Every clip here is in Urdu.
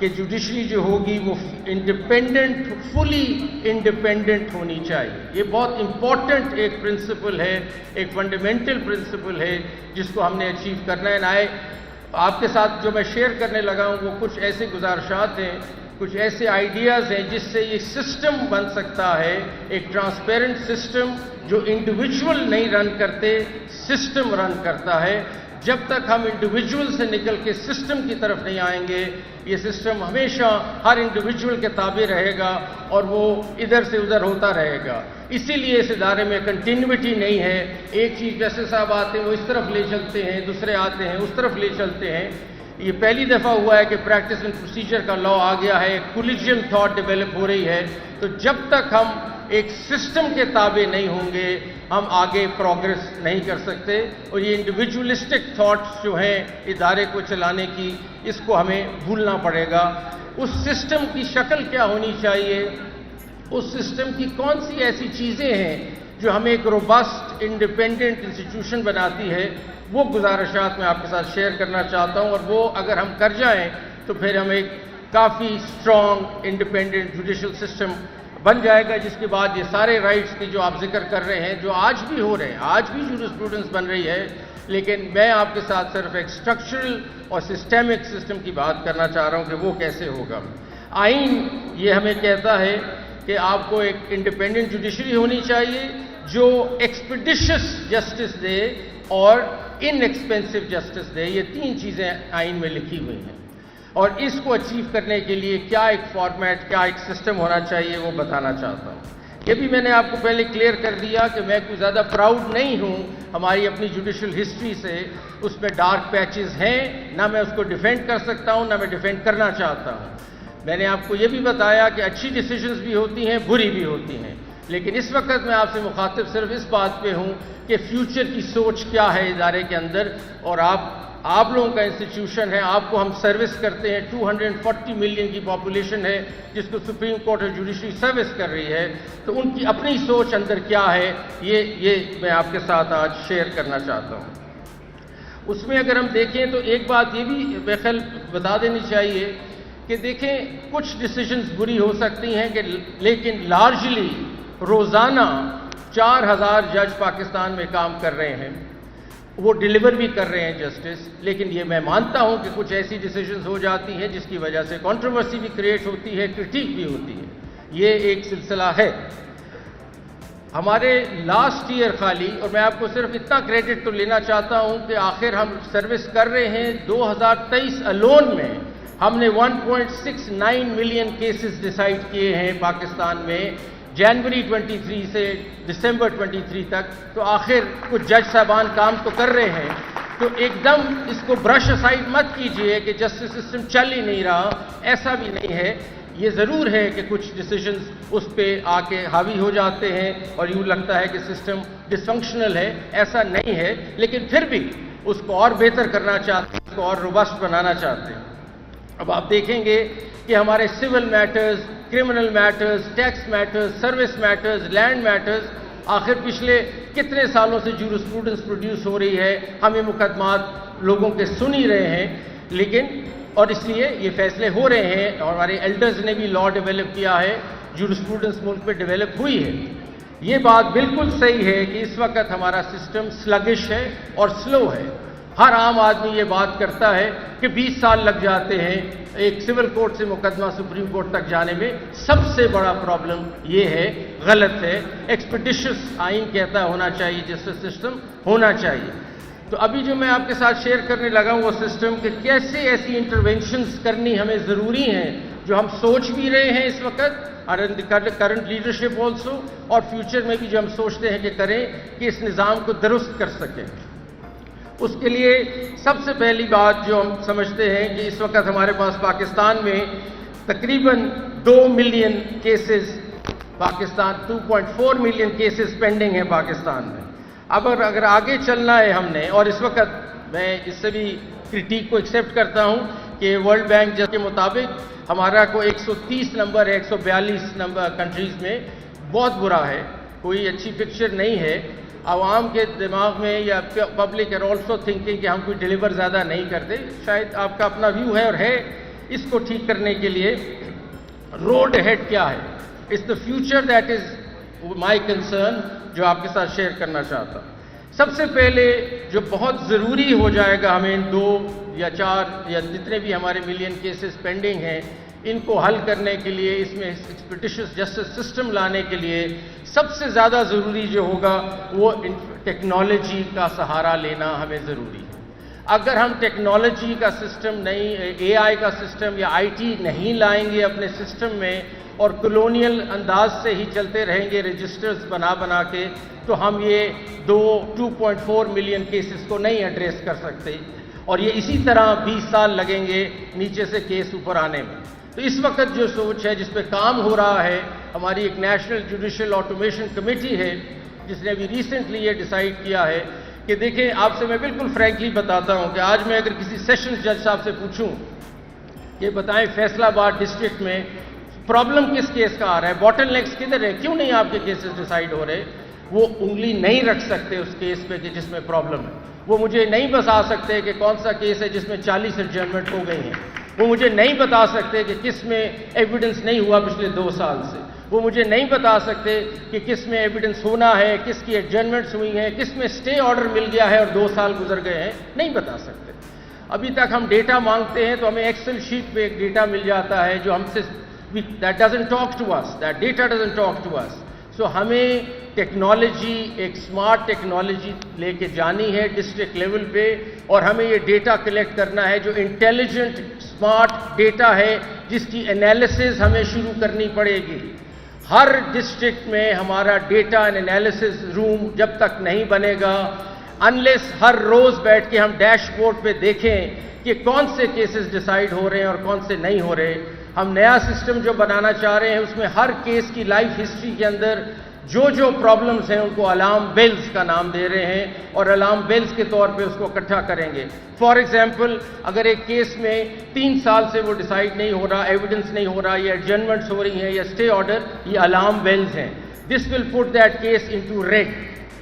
کہ جوڈیشری جو ہوگی وہ انڈیپینڈنٹ، فلی انڈیپینڈنٹ ہونی چاہیے. یہ بہت امپورٹنٹ ایک پرنسپل ہے، ایک فنڈامنٹل پرنسپل ہے جس کو ہم نے اچیو کرنا ہے. آپ کے ساتھ جو میں شیئر کرنے لگا ہوں وہ کچھ ایسے گزارشات ہیں، کچھ ایسے آئیڈیاز ہیں جس سے یہ سسٹم بن سکتا ہے، ایک ٹرانسپیرنٹ سسٹم جو انڈیویجول نہیں رن کرتے، سسٹم رن کرتا ہے. جب تک ہم انڈیویجول سے نکل کے سسٹم کی طرف نہیں آئیں گے، یہ سسٹم ہمیشہ ہر انڈیویجول کے تابع رہے گا اور وہ ادھر سے ادھر ہوتا رہے گا. اسی لیے اس ادارے میں کنٹینیوٹی نہیں ہے. ایک چیف جسٹس صاحب آتے ہیں وہ اس طرف لے چلتے ہیں، دوسرے آتے ہیں اس طرف لے چلتے ہیں. یہ پہلی دفعہ ہوا ہے کہ پریکٹس اینڈ پروسیجر کا لا آ گیا ہے، کولیجیم تھاٹ ڈیولپ ہو رہی ہے. تو جب تک ہم ایک سسٹم کے تابع نہیں ہوں گے ہم آگے پروگرس نہیں کر سکتے. اور یہ انڈیویجولسٹک تھاٹس جو ہیں ادارے کو چلانے کی، اس کو ہمیں بھولنا پڑے گا. اس سسٹم کی شکل کیا ہونی چاہیے، اس سسٹم کی کون سی ایسی چیزیں ہیں جو ہمیں ایک روبسٹ انڈیپینڈنٹ انسٹیٹیوشن بناتی ہے، وہ گزارشات میں آپ کے ساتھ شیئر کرنا چاہتا ہوں. اور وہ اگر ہم کر جائیں تو پھر ہم ایک کافی اسٹرانگ انڈیپینڈنٹ جوڈیشل سسٹم بن جائے گا، جس کے بعد یہ سارے رائٹس کی جو آپ ذکر کر رہے ہیں، جو آج بھی ہو رہے ہیں، آج بھی جورسپروڈنس بن رہی ہے، لیکن میں آپ کے ساتھ صرف ایک اسٹرکچرل اور سسٹمک سسٹم کی بات کرنا چاہ رہا ہوں کہ وہ کیسے ہوگا. آئین یہ ہمیں کہتا ہے کہ آپ کو ایک انڈیپینڈنٹ جوڈیشری ہونی چاہیے جو ایکسپیڈیشس جسٹس دے اور ان ایکسپینسو جسٹس دے. یہ تین چیزیں آئین میں لکھی ہوئی ہیں، اور اس کو اچیو کرنے کے لیے کیا ایک فارمیٹ، کیا ایک سسٹم ہونا چاہیے وہ بتانا چاہتا ہوں. یہ بھی میں نے آپ کو پہلے کلیئر کر دیا کہ میں کوئی زیادہ پراؤڈ نہیں ہوں ہماری اپنی جوڈیشل ہسٹری سے. اس میں ڈارک پیچز ہیں، نہ میں اس کو ڈیفینڈ کر سکتا ہوں نہ میں ڈیفینڈ کرنا چاہتا ہوں. میں نے آپ کو یہ بھی بتایا کہ اچھی ڈیسیجنز بھی ہوتی ہیں، بری بھی ہوتی ہیں، لیکن اس وقت میں آپ سے مخاطب صرف اس بات پہ ہوں کہ فیوچر کی سوچ کیا ہے ادارے کے اندر. اور آپ لوگوں کا انسٹیٹیوشن ہے، آپ کو ہم سروس کرتے ہیں. 240 ملین کی پاپولیشن ہے جس کو سپریم کورٹ اور جوڈیشری سروس کر رہی ہے، تو ان کی اپنی سوچ اندر کیا ہے یہ میں آپ کے ساتھ آج شیئر کرنا چاہتا ہوں. اس میں اگر ہم دیکھیں تو ایک بات یہ بھی بخل بتا دینی چاہیے کہ دیکھیں کچھ ڈیسیجنز بری ہو سکتی ہیں لیکن لارجلی روزانہ 4000 جج پاکستان میں کام کر رہے ہیں، وہ ڈیلیور بھی کر رہے ہیں جسٹس. لیکن یہ میں مانتا ہوں کہ کچھ ایسی ڈیسیجنز ہو جاتی ہیں جس کی وجہ سے کنٹروورسی بھی کریٹ ہوتی ہے، کرٹیک بھی ہوتی ہے. یہ ایک سلسلہ ہے. ہمارے لاسٹ ایئر خالی، اور میں آپ کو صرف اتنا کریڈٹ تو لینا چاہتا ہوں کہ آخر ہم سروس کر رہے ہیں 2023 الون میں ہم نے 1.69 ملین کیسز ڈیسائیڈ کیے ہیں پاکستان میں، جنوری 23 سے دسمبر 23 تک. تو آخر کچھ جج صاحبان کام تو کر رہے ہیں. تو ایک دم اس کو برش اسائڈ مت کیجئے کہ جسٹس سسٹم چل ہی نہیں رہا، ایسا بھی نہیں ہے. یہ ضرور ہے کہ کچھ ڈیسیجنز اس پہ آ کے حاوی ہو جاتے ہیں اور یوں لگتا ہے کہ سسٹم ڈس فنکشنل ہے، ایسا نہیں ہے. لیکن پھر بھی اس کو اور بہتر کرنا چاہتے ہیں، اس کو اور روبسٹ بنانا چاہتے ہیں. اب آپ دیکھیں گے کہ ہمارے civil matters, criminal matters, tax matters, service matters, land matters, آخر پچھلے کتنے سالوں سے جورسپروڈنس پروڈیوس ہو رہی ہے، ہم یہ مقدمات لوگوں کے سن ہی رہے ہیں. لیکن اور اس لیے یہ فیصلے ہو رہے ہیں اور ہمارے ایلڈرز نے بھی لا ڈیولپ کیا ہے، جورسپروڈنس ملک پہ ڈیولپ ہوئی ہے. یہ بات بالکل صحیح ہے کہ اس وقت ہمارا سسٹم سلگش ہے اور سلو ہے. ہر عام آدمی یہ بات کرتا ہے کہ 20 سال لگ جاتے ہیں ایک سول کورٹ سے مقدمہ سپریم کورٹ تک جانے میں. سب سے بڑا پرابلم یہ ہے، غلط ہے. ایکسپیڈیشس آئین کہتا ہونا چاہیے، جسٹس سسٹم ہونا چاہیے. تو ابھی جو میں آپ کے ساتھ شیئر کرنے لگا ہوں وہ سسٹم کہ کیسے ایسی انٹرونشنز کرنی ہمیں ضروری ہیں جو ہم سوچ بھی رہے ہیں اس وقت، کرنٹ لیڈرشپ آلسو، اور فیوچر میں بھی جو ہم سوچتے ہیں کہ کریں کہ اس نظام کو درست کر سکیں. اس کے لیے سب سے پہلی بات جو ہم سمجھتے ہیں کہ اس وقت ہمارے پاس پاکستان میں تقریباً 2 million cases, Pakistan 2.4 million cases pending ہیں پاکستان میں. اب اگر آگے چلنا ہے ہم نے، اور اس وقت میں اس سے بھی کرٹیک کو ایکسیپٹ کرتا ہوں کہ ورلڈ بینک کے مطابق ہمارا کو 130 نمبر ہے 142 نمبر کنٹریز میں، بہت برا ہے، کوئی اچھی پکچر نہیں ہے. عوام کے دماغ میں یا پبلک آر آلسو تھنکنگ کہ ہم کوئی ڈیلیور زیادہ نہیں کرتے. شاید آپ کا اپنا ویو ہے اور ہے، اس کو ٹھیک کرنے کے لیے روڈ ہیڈ کیا ہے، it's the future that is my concern, جو آپ کے ساتھ شیئر کرنا چاہتا ہوں۔ سب سے پہلے جو بہت ضروری ہو جائے گا ہمیں 2 یا 4 یا جتنے بھی ہمارے ملین کیسز پینڈنگ ہیں، ان کو حل کرنے کے لیے، اس میں ایکسپیڈیشس جسٹس سسٹم لانے کے لیے سب سے زیادہ ضروری جو ہوگا وہ ٹیکنالوجی کا سہارا لینا ہمیں ضروری ہے۔ اگر ہم ٹیکنالوجی کا سسٹم نہیں، اے آئی کا سسٹم یا آئی ٹی نہیں لائیں گے اپنے سسٹم میں اور کلونیل انداز سے ہی چلتے رہیں گے رجسٹرز بنا کے، تو ہم یہ 2.4 ملین کیسز کو نہیں ایڈریس کر سکتے، اور یہ اسی طرح 20 سال لگیں گے نیچے سے کیس اوپر آنے میں۔ تو اس وقت جو سوچ ہے، جس پہ کام ہو رہا ہے، ہماری ایک نیشنل جوڈیشل آٹومیشن کمیٹی ہے جس نے ابھی ریسنٹلی یہ ڈیسائیڈ کیا ہے کہ دیکھیں، آپ سے میں بالکل فرینکلی بتاتا ہوں کہ آج میں اگر کسی سیشنز جج صاحب سے پوچھوں کہ بتائیں فیصل آباد ڈسٹرکٹ میں پرابلم کس کیس کا آ رہا ہے، باٹل نیکس کدھر ہے، کیوں نہیں آپ کے کیسز ڈیسائیڈ ہو رہے، وہ انگلی نہیں رکھ سکتے اس کیس پہ کہ جس میں پرابلم ہے۔ وہ مجھے نہیں بتا سکتے کہ کون سا کیس ہے جس میں 40 ایڈجرنمنٹ ہو گئی ہیں۔ وہ مجھے نہیں بتا سکتے کہ کس میں ایویڈنس نہیں ہوا پچھلے 2 سال سے۔ وہ مجھے نہیں بتا سکتے کہ کس میں ایویڈنس ہونا ہے، کس کی ایڈجرنمنٹس ہوئی ہیں، کس میں اسٹے آرڈر مل گیا ہے اور 2 سال گزر گئے ہیں، نہیں بتا سکتے۔ ابھی تک ہم ڈیٹا مانگتے ہیں تو ہمیں ایکسل شیٹ پہ ایک ڈیٹا مل جاتا ہے جو ہم سے that doesn't talk to us, that data doesn't talk to us. So ہمیں ٹیکنالوجی، ایک سمارٹ ٹیکنالوجی لے کے جانی ہے ڈسٹرکٹ لیول پہ، اور ہمیں یہ ڈیٹا کلیکٹ کرنا ہے جو انٹیلیجنٹ سمارٹ ڈیٹا ہے، جس کی انالیسز ہمیں شروع کرنی پڑے گی۔ ہر ڈسٹرکٹ میں ہمارا ڈیٹا اینڈ انالیسز روم جب تک نہیں بنے گا، انلیس ہر روز بیٹھ کے ہم ڈیش بورڈ پہ دیکھیں کہ کون سے کیسز ڈیسائیڈ ہو رہے ہیں اور کون سے نہیں ہو رہے۔ ہم نیا سسٹم جو بنانا چاہ رہے ہیں اس میں ہر کیس کی لائف ہسٹری کے اندر جو پرابلمز ہیں ان کو الارم بیلز کا نام دے رہے ہیں، اور الارم بیلز کے طور پہ اس کو اکٹھا کریں گے۔ فار ایگزامپل، اگر ایک کیس میں 3 سال سے وہ ڈیسائیڈ نہیں ہو رہا، ایویڈنس نہیں ہو رہا، یا ایڈجرنمنٹس ہو رہی ہیں یا اسٹے آرڈر، یہ الارم بیلز ہیں۔ This will put that case into red.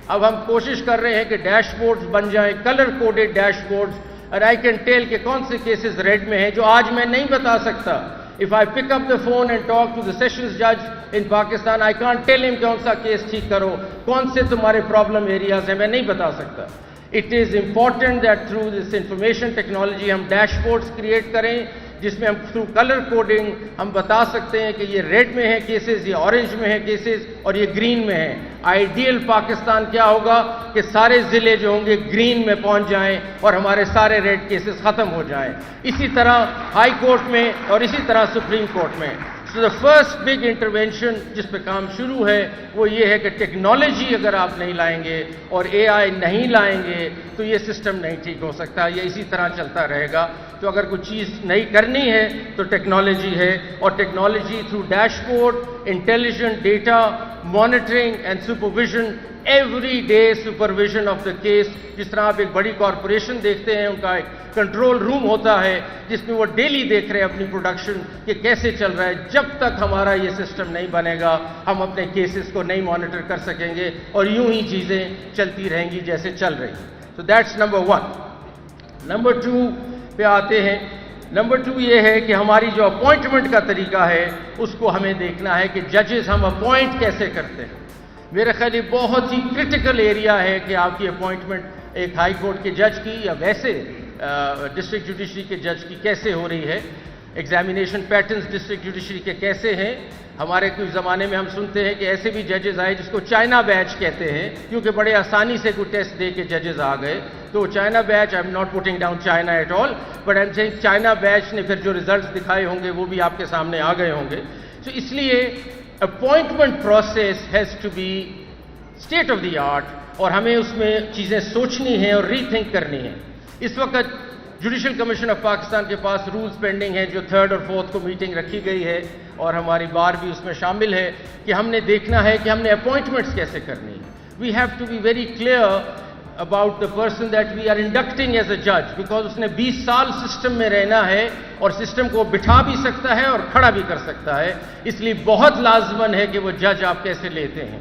اب ہم کوشش کر رہے ہیں کہ ڈیش بورڈز بن جائیں، کلر کوڈڈ ڈیش بورڈز، اور آئی کین ٹیل کہ کون سے کیسز ریڈ میں ہیں جو آج میں نہیں بتا سکتا۔ If I pick up the phone and talk to the sessions judge in Pakistan, I can't tell him کون سا کیس ٹھیک کرو، کون سے تمہارے پرابلم ایریاز ہیں، میں نہیں بتا سکتا۔ It is important that through this information technology ہم ڈیش بورڈز کریٹ کریں جس میں ہم تھرو کلر کوڈنگ ہم بتا سکتے ہیں کہ یہ ریڈ میں ہے کیسز، یہ اورنج میں ہے کیسز، اور یہ گرین میں ہے۔ آئیڈیل پاکستان کیا ہوگا کہ سارے ضلع جو ہوں گے گرین میں پہنچ جائیں اور ہمارے سارے ریڈ کیسز ختم ہو جائیں۔ اسی طرح ہائی کورٹ میں اور اسی طرح سپریم کورٹ میں۔ سو دا فرسٹ بگ انٹروینشن جس پہ کام شروع ہے وہ یہ ہے کہ ٹیکنالوجی اگر آپ نہیں لائیں گے اور اے آئی نہیں لائیں گے تو یہ سسٹم نہیں ٹھیک ہو سکتا، یہ اسی طرح چلتا رہے گا۔ تو اگر کوئی چیز نہیں کرنی ہے تو ٹیکنالوجی ہے، اور technology through dash board, intelligent data, monitoring and supervision, every day supervision of the case. جس طرح آپ ایک بڑی کارپوریشن دیکھتے ہیں، ان کا ایک کنٹرول روم ہوتا ہے جس میں وہ ڈیلی دیکھ رہے ہیں اپنی پروڈکشن کہ کیسے چل رہا ہے۔ جب تک ہمارا یہ سسٹم نہیں بنے گا ہم اپنے کیسز کو نہیں مانیٹر کر سکیں گے، اور یوں ہی چیزیں چلتی رہیں گی جیسے چل رہی ہیں۔ تو دیٹس نمبر 1۔ نمبر 2 پہ آتے ہیں۔ نمبر 2 یہ ہے کہ ہماری جو اپوائنٹمنٹ کا طریقہ ہے اس کو ہمیں دیکھنا ہے کہ ججز ہم اپوائنٹ کیسے کرتے ہیں۔ میرے خیال یہ بہت ہی کرٹیکل ایریا ہے کہ آپ کی اپوائنٹمنٹ ایک ہائی کورٹ کے جج کی یا ویسے ڈسٹرکٹ جوڈیشری کے جج کی کیسے ہو رہی ہے۔ ایگزامینیشن پیٹرنز ڈسٹرکٹ جوڈیشری کے کیسے ہیں۔ ہمارے کچھ زمانے میں ہم سنتے ہیں کہ ایسے بھی ججز آئے جس کو چائنا بیچ کہتے ہیں، کیونکہ بڑے آسانی سے کوئی ٹیسٹ دے کے ججز آ گئے۔ تو China bench, I am not putting down China at all, but I am seeing China bench نے پھر جو ریزلٹس دکھائے ہوں گے وہ بھی آپ کے سامنے آ گئے ہوں گے۔ تو اس لیے appointment process has to be state of the art, اور ہمیں اس میں چیزیں سوچنی ہیں اور ری تھنک کرنی ہیں۔ اس وقت جوڈیشل کمیشن آف پاکستان کے پاس رولز پینڈنگ ہیں جو 3rd اور 4th کو میٹنگ رکھی گئی ہے، اور ہماری بار بھی اس میں شامل ہے کہ ہم نے دیکھنا ہے کہ ہم نے اپوائنٹمنٹس کیسے کرنی ہے۔ We have to be very clear about the person that we are inducting as a جج، بیکاز اس نے 20 سال سسٹم میں رہنا ہے اور سسٹم کو بٹھا بھی سکتا ہے اور کھڑا بھی کر سکتا ہے، اس لیے بہت لازمن ہے کہ وہ جج آپ کیسے لیتے ہیں۔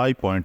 iPoint